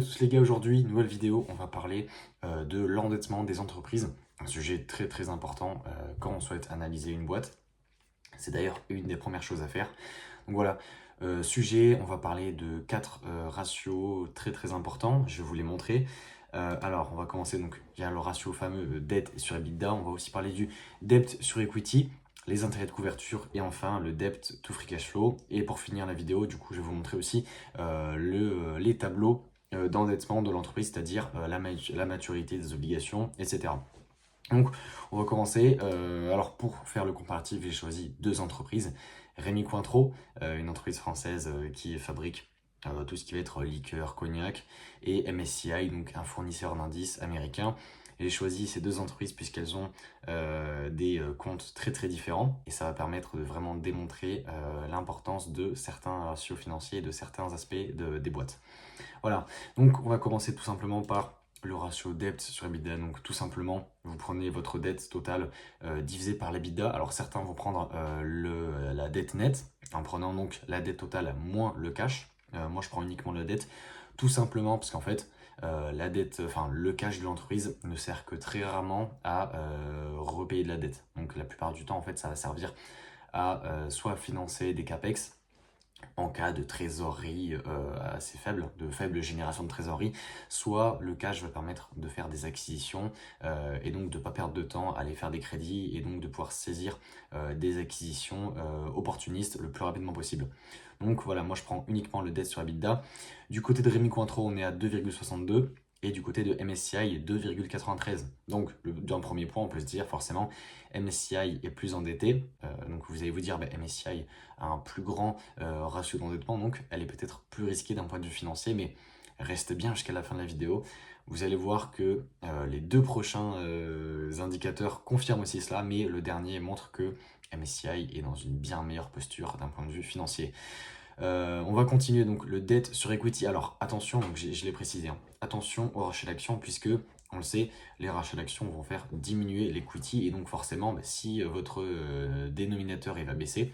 Tous les gars, aujourd'hui, nouvelle vidéo, on va parler de l'endettement des entreprises, un sujet très très important quand on souhaite analyser une boîte. C'est d'ailleurs une des premières choses à faire. Donc voilà, sujet, on va parler de quatre ratios très très importants, je vais vous les montrer. Alors, on va commencer donc, il y a le ratio fameux dette sur EBITDA, on va aussi parler du debt sur equity, les intérêts de couverture et enfin le debt to free cash flow. Et pour finir la vidéo, du coup, je vais vous montrer aussi les tableaux d'endettement de l'entreprise, c'est-à-dire la maturité des obligations, etc. Donc, on va commencer. Alors, pour faire le comparatif, j'ai choisi deux entreprises. Rémi Cointreau, une entreprise française qui fabrique tout ce qui va être liqueur, cognac, et MSCI, donc un fournisseur d'indices américain. J'ai choisi ces deux entreprises puisqu'elles ont des comptes très très différents et ça va permettre de vraiment démontrer l'importance de certains ratios financiers et de certains aspects des boîtes. Voilà, donc on va commencer tout simplement par le ratio dette sur EBITDA. Donc tout simplement, vous prenez votre dette totale divisée par l'EBITDA. Alors certains vont prendre la dette nette en prenant donc la dette totale moins le cash. Moi je prends uniquement la dette, tout simplement parce qu'en fait la dette, enfin le cash de l'entreprise ne sert que très rarement à repayer de la dette. Donc la plupart du temps en fait ça va servir à soit financer des capex en cas de trésorerie assez faible, de faible génération de trésorerie, soit le cash va permettre de faire des acquisitions et donc de ne pas perdre de temps à aller faire des crédits et donc de pouvoir saisir des acquisitions opportunistes le plus rapidement possible. Donc voilà, moi je prends uniquement le debt sur EBITDA. Du côté de Rémi Cointreau, on est à 2,62 et du côté de MSCI 2,93. Donc d'un premier point, on peut se dire forcément MSCI est plus endetté. Donc vous allez vous dire MSCI a un plus grand ratio d'endettement, donc elle est peut-être plus risquée d'un point de vue financier, mais reste bien jusqu'à la fin de la vidéo. Vous allez voir que les deux prochains indicateurs confirment aussi cela, mais le dernier montre que MSCI est dans une bien meilleure posture d'un point de vue financier. On va continuer donc le debt sur equity. Alors attention, donc je l'ai précisé, hein, attention aux rachats d'actions puisque on le sait, les rachats d'actions vont faire diminuer l'equity et donc forcément, si votre dénominateur il va baisser,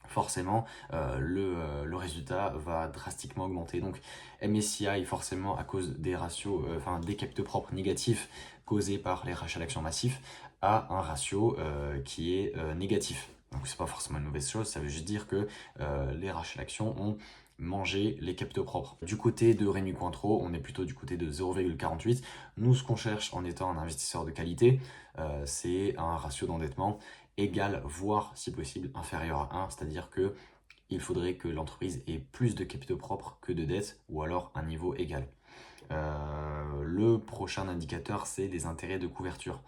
forcément le résultat va drastiquement augmenter. Donc MSCI forcément à cause des ratios, enfin des capitaux propres négatifs causés par les rachats d'actions massifs, a un ratio qui est négatif. Donc c'est pas forcément une mauvaise chose, ça veut juste dire que les rachats d'actions ont mangé les capitaux propres. Du côté de Rémi Cointreau, on est plutôt du côté de 0,48. Nous, ce qu'on cherche en étant un investisseur de qualité, c'est un ratio d'endettement égal, voire si possible inférieur à 1, c'est-à-dire que il faudrait que l'entreprise ait plus de capitaux propres que de dettes, ou alors un niveau égal. Le prochain indicateur, c'est les intérêts de couverture.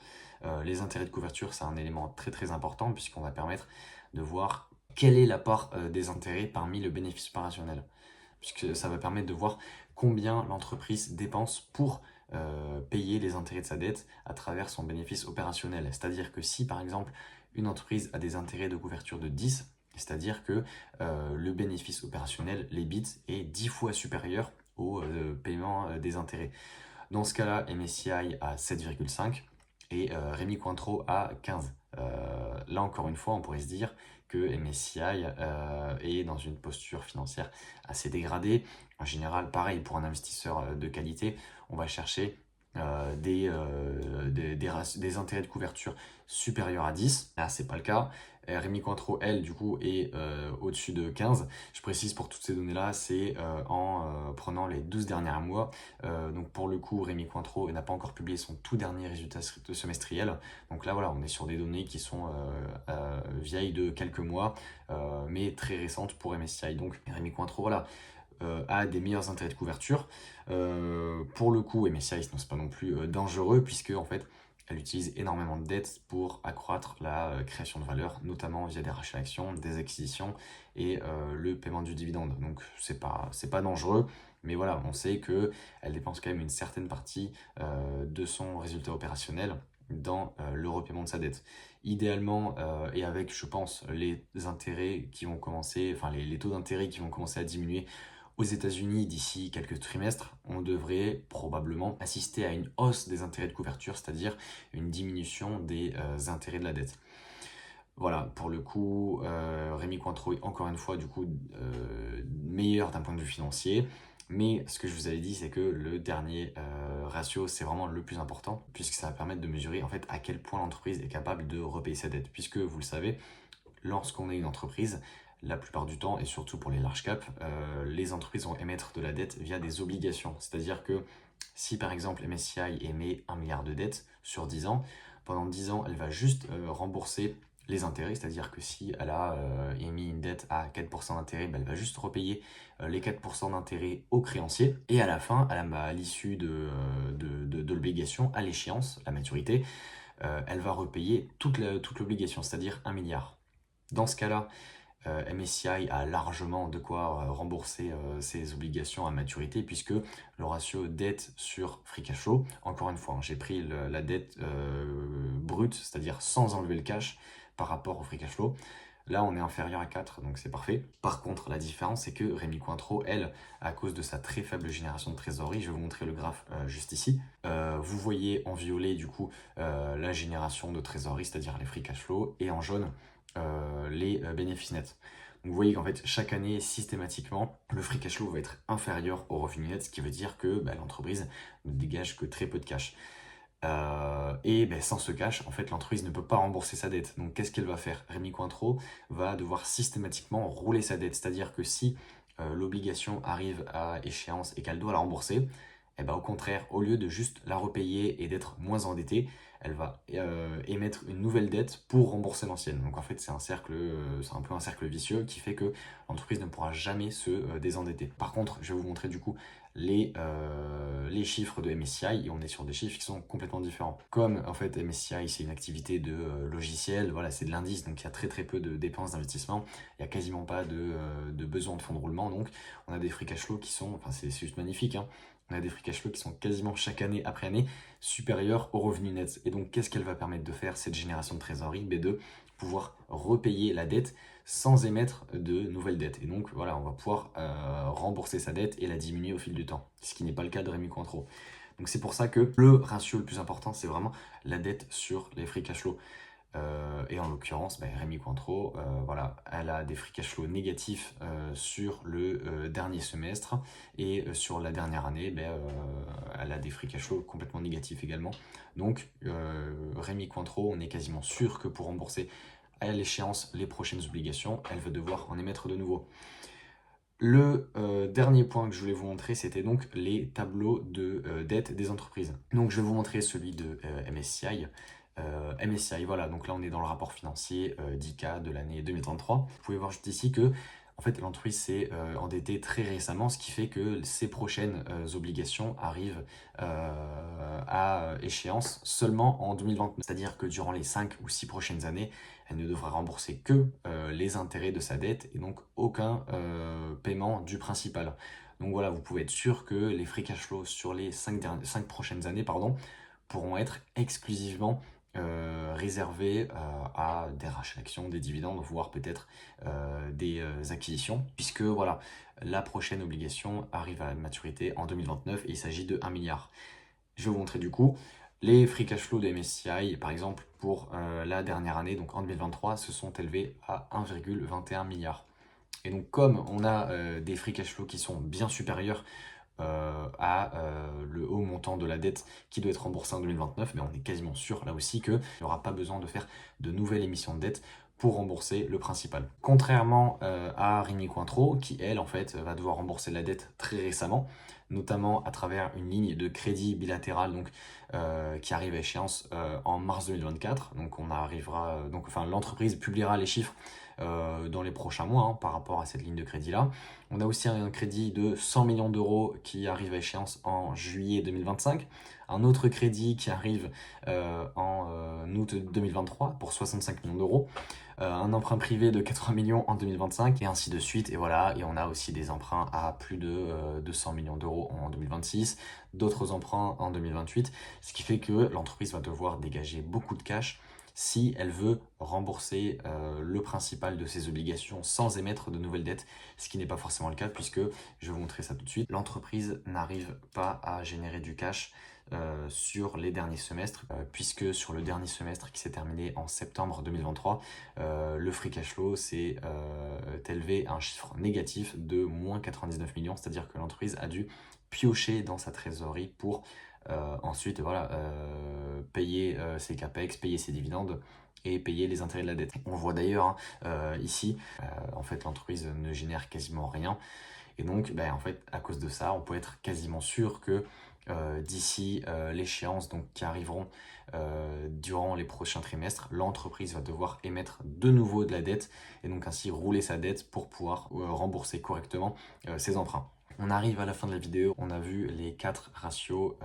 Les intérêts de couverture, c'est un élément très très important puisqu'on va permettre de voir quelle est la part des intérêts parmi le bénéfice opérationnel. Puisque ça va permettre de voir combien l'entreprise dépense pour payer les intérêts de sa dette à travers son bénéfice opérationnel. C'est-à-dire que si par exemple une entreprise a des intérêts de couverture de 10, c'est-à-dire que le bénéfice opérationnel, l'EBIT, est 10 fois supérieur au paiement des intérêts. Dans ce cas-là, MSCI à 7,5 et Rémi Cointreau à 15. Là encore une fois, on pourrait se dire que MSCI est dans une posture financière assez dégradée. En général, pareil, pour un investisseur de qualité, on va chercher des intérêts de couverture supérieurs à 10. Là, c'est pas le cas. Rémi Cointreau, elle, du coup, est au-dessus de 15. Je précise pour toutes ces données-là, c'est en prenant les 12 derniers mois. Donc pour le coup, Rémi Cointreau n'a pas encore publié son tout dernier résultat semestriel. Donc là, voilà, on est sur des données qui sont vieilles de quelques mois, mais très récentes pour MSCI. Donc Rémi Cointreau, voilà, a des meilleurs intérêts de couverture. Pour le coup, MSCI, sinon c'est pas non plus dangereux puisque en fait, elle utilise énormément de dettes pour accroître la création de valeur, notamment via des rachats d'actions, des acquisitions et le paiement du dividende. Donc c'est pas dangereux, mais voilà, on sait que elle dépense quand même une certaine partie de son résultat opérationnel dans le repaiement de sa dette. Idéalement, et avec, je pense, les intérêts qui vont commencer, enfin les taux d'intérêt qui vont commencer à diminuer aux États-Unis d'ici quelques trimestres, on devrait probablement assister à une hausse des intérêts de couverture, c'est-à-dire une diminution des intérêts de la dette. Voilà, pour le coup, Rémi Cointreau est encore une fois du coup meilleur d'un point de vue financier. Mais ce que je vous avais dit, c'est que le dernier ratio, c'est vraiment le plus important, puisque ça va permettre de mesurer en fait à quel point l'entreprise est capable de repayer sa dette. Puisque vous le savez, lorsqu'on est une entreprise, la plupart du temps, et surtout pour les large caps, les entreprises vont émettre de la dette via des obligations. C'est-à-dire que si par exemple MSCI émet 1 milliard de dettes sur 10 ans, pendant 10 ans, elle va juste rembourser les intérêts, c'est-à-dire que si elle a émis une dette à 4% d'intérêt, ben, elle va juste repayer les 4% d'intérêt aux créanciers. Et à la fin, à l'issue de l'obligation, à l'échéance, la maturité, elle va repayer toute l'obligation, c'est-à-dire 1 milliard. Dans ce cas-là, MSCI a largement de quoi rembourser ses obligations à maturité puisque le ratio dette sur free cash flow, encore une fois, hein, j'ai pris la dette brute, c'est-à-dire sans enlever le cash par rapport au free cash flow. Là, on est inférieur à 4, donc c'est parfait. Par contre, la différence, c'est que Rémi Cointreau, elle, à cause de sa très faible génération de trésorerie, je vais vous montrer le graphe juste ici. Vous voyez en violet, du coup, la génération de trésorerie, c'est-à-dire les free cash flow, et en jaune, les bénéfices nets. Donc vous voyez qu'en fait, chaque année, systématiquement, le free cash flow va être inférieur au revenu net, ce qui veut dire que l'entreprise ne dégage que très peu de cash. Et sans ce cash, en fait, l'entreprise ne peut pas rembourser sa dette. Donc qu'est-ce qu'elle va faire? Rémi Cointreau va devoir systématiquement rouler sa dette. C'est-à-dire que si l'obligation arrive à échéance et qu'elle doit la rembourser, au contraire, au lieu de juste la repayer et d'être moins endettée, elle va émettre une nouvelle dette pour rembourser l'ancienne. Donc en fait, c'est un peu un cercle vicieux qui fait que l'entreprise ne pourra jamais se désendetter. Par contre, je vais vous montrer du coup les chiffres de MSCI et on est sur des chiffres qui sont complètement différents. Comme en fait MSCI c'est une activité de logiciel, voilà, c'est de l'indice, donc il y a très peu de dépenses d'investissement, il n'y a quasiment pas de besoin de fonds de roulement, donc on a des free cash flow qui sont, enfin c'est juste magnifique, hein. On a des free cash flow qui sont quasiment chaque année après année supérieurs au revenu net. Et donc qu'est-ce qu'elle va permettre de faire cette génération de trésorerie? De pouvoir repayer la dette sans émettre de nouvelles dettes. Et donc voilà, on va pouvoir rembourser sa dette et la diminuer au fil du temps, ce qui n'est pas le cas de Rémi Cointreau. Donc c'est pour ça que le ratio le plus important, c'est vraiment la dette sur les free cash flow. Et en l'occurrence, Rémi Cointreau, voilà, elle a des free cash flow négatifs sur le dernier semestre et sur la dernière année, elle a des free cash flow complètement négatifs également. Donc Rémi Cointreau, on est quasiment sûr que pour rembourser à l'échéance les prochaines obligations, elle va devoir en émettre de nouveau. Le dernier point que je voulais vous montrer, c'était donc les tableaux de dette des entreprises. Donc je vais vous montrer celui de MSCI. MSCI, voilà, donc là on est dans le rapport financier d'ICA de l'année 2033. Vous pouvez voir juste ici que en fait, l'entreprise s'est endettée très récemment, ce qui fait que ses prochaines obligations arrivent à échéance seulement en 2029. C'est-à-dire que durant les 5 ou 6 prochaines années, elle ne devra rembourser que les intérêts de sa dette et donc aucun paiement du principal. Donc voilà, vous pouvez être sûr que les free cash flows sur les 5 prochaines années pourront être exclusivement réservé à des rachats d'actions, des dividendes, voire peut-être des acquisitions, puisque voilà, la prochaine obligation arrive à maturité en 2029 et il s'agit de 1 milliard. Je vais vous montrer du coup les free cash flow de MSCI, par exemple, pour la dernière année, donc en 2023, se sont élevés à 1,21 milliard. Et donc comme on a des free cash flow qui sont bien supérieurs à le haut montant de la dette qui doit être remboursé en 2029, mais on est quasiment sûr là aussi qu'il n'y aura pas besoin de faire de nouvelles émissions de dette pour rembourser le principal. Contrairement à Rémi Cointreau, qui elle en fait va devoir rembourser la dette très récemment, notamment à travers une ligne de crédit bilatéral donc, qui arrive à échéance en mars 2024. Donc on arrivera, l'entreprise publiera les chiffres dans les prochains mois par rapport à cette ligne de crédit là. On a aussi un crédit de 100 millions d'euros qui arrive à échéance en juillet 2025. Un autre crédit qui arrive en août 2023 pour 65 millions d'euros. Un emprunt privé de 80 millions en 2025 et ainsi de suite. Et voilà, et on a aussi des emprunts à plus de 200 millions d'euros en 2026, d'autres emprunts en 2028, ce qui fait que l'entreprise va devoir dégager beaucoup de cash si elle veut rembourser le principal de ses obligations sans émettre de nouvelles dettes, ce qui n'est pas forcément le cas puisque, je vais vous montrer ça tout de suite, l'entreprise n'arrive pas à générer du cash sur les derniers semestres, puisque sur le dernier semestre qui s'est terminé en septembre 2023, le free cash flow s'est élevé à un chiffre négatif de moins 99 millions, c'est-à-dire que l'entreprise a dû piocher dans sa trésorerie pour ensuite voilà, payer ses capex, payer ses dividendes et payer les intérêts de la dette. On voit d'ailleurs ici, en fait l'entreprise ne génère quasiment rien et donc ben, en fait à cause de ça on peut être quasiment sûr que d'ici l'échéance donc, qui arriveront durant les prochains trimestres, l'entreprise va devoir émettre de nouveau de la dette et donc ainsi rouler sa dette pour pouvoir rembourser correctement ses emprunts. On arrive à la fin de la vidéo, on a vu les 4 ratios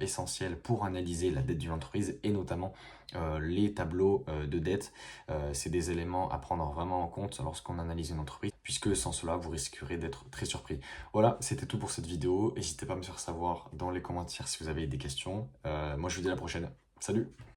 essentiels pour analyser la dette d'une entreprise et notamment les tableaux de dette. C'est des éléments à prendre vraiment en compte lorsqu'on analyse une entreprise, puisque sans cela, vous risquerez d'être très surpris. Voilà, c'était tout pour cette vidéo. N'hésitez pas à me faire savoir dans les commentaires si vous avez des questions. Moi, je vous dis à la prochaine. Salut!